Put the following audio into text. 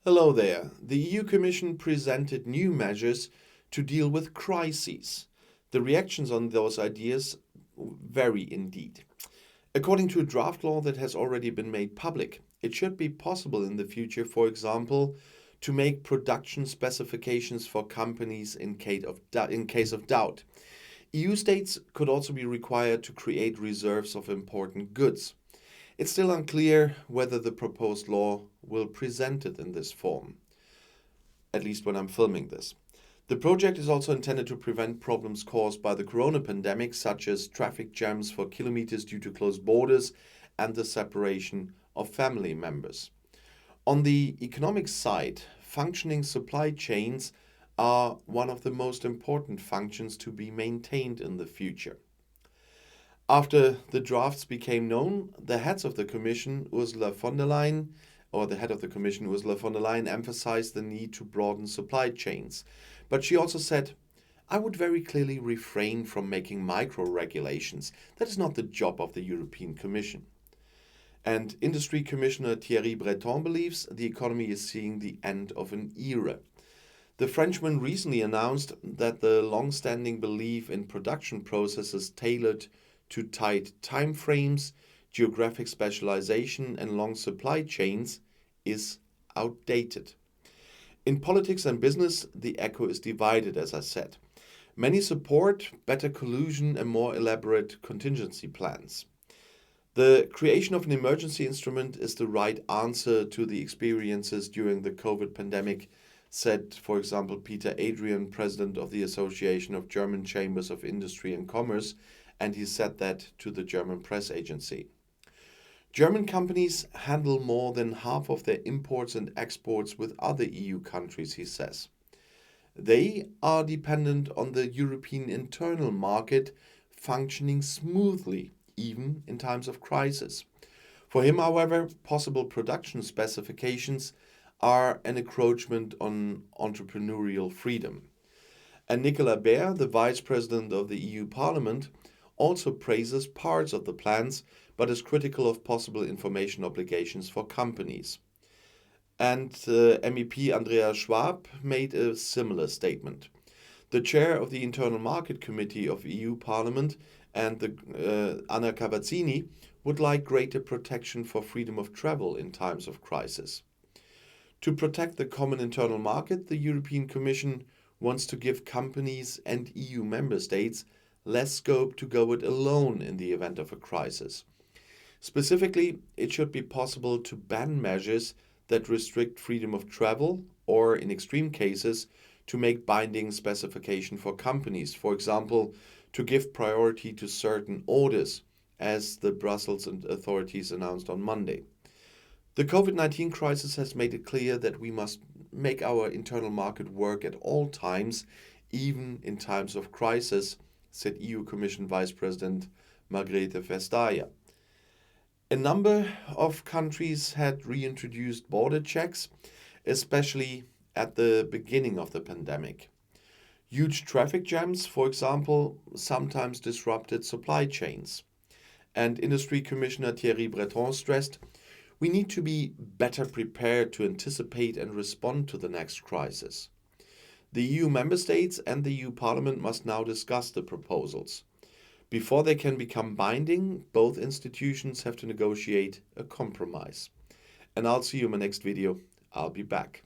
Hello there. The EU Commission presented new measures to deal with crises. The reactions on those ideas vary indeed. According to a draft law that has already been made public, it should be possible in the future, for example, to make production specifications for companies in case of doubt. EU states could also be required to create reserves of important goods. It's still unclear whether the proposed law will present it in this form, at least when I'm filming this. The project is also intended to prevent problems caused by the corona pandemic, such as traffic jams for kilometers due to closed borders and the separation of family members. On the economic side, functioning supply chains are one of the most important functions to be maintained in the future. After the drafts became known, the head of the Commission, Ursula von der Leyen, emphasized the need to broaden supply chains. But she also said, "I would very clearly refrain from making micro-regulations. That is not the job of the European Commission." And Industry Commissioner Thierry Breton believes the economy is seeing the end of an era. The Frenchman recently announced that the long-standing belief in production processes tailored to tight time frames, geographic specialization, and long supply chains is outdated. In politics and business, the echo is divided, as I said. Many support better collusion and more elaborate contingency plans. The creation of an emergency instrument is the right answer to the experiences during the COVID pandemic, said, for example, Peter Adrian, president of the Association of German Chambers of Industry and Commerce, and he said that to the German press agency. German companies handle more than half of their imports and exports with other EU countries, he says. They are dependent on the European internal market functioning smoothly, even in times of crisis. For him, however, possible production specifications are an encroachment on entrepreneurial freedom. And Nicolas Baer, the vice president of the EU Parliament, also praises parts of the plans, but is critical of possible information obligations for companies. And MEP Andreas Schwab made a similar statement. The chair of the Internal Market Committee of EU Parliament and Anna Cavazzini would like greater protection for freedom of travel in times of crisis. To protect the common internal market, the European Commission wants to give companies and EU member states less scope to go it alone in the event of a crisis. Specifically, it should be possible to ban measures that restrict freedom of travel or, in extreme cases, to make binding specification for companies, for example, to give priority to certain orders, as the Brussels authorities announced on Monday. The COVID-19 crisis has made it clear that we must make our internal market work at all times, even in times of crisis, said EU Commission Vice President Margrethe Vestager. A number of countries had reintroduced border checks, especially at the beginning of the pandemic. Huge traffic jams, for example, sometimes disrupted supply chains. And Industry Commissioner Thierry Breton stressed, "We need to be better prepared to anticipate and respond to the next crisis." The EU member states and the EU Parliament must now discuss the proposals. Before they can become binding, both institutions have to negotiate a compromise. And I'll see you in my next video. I'll be back.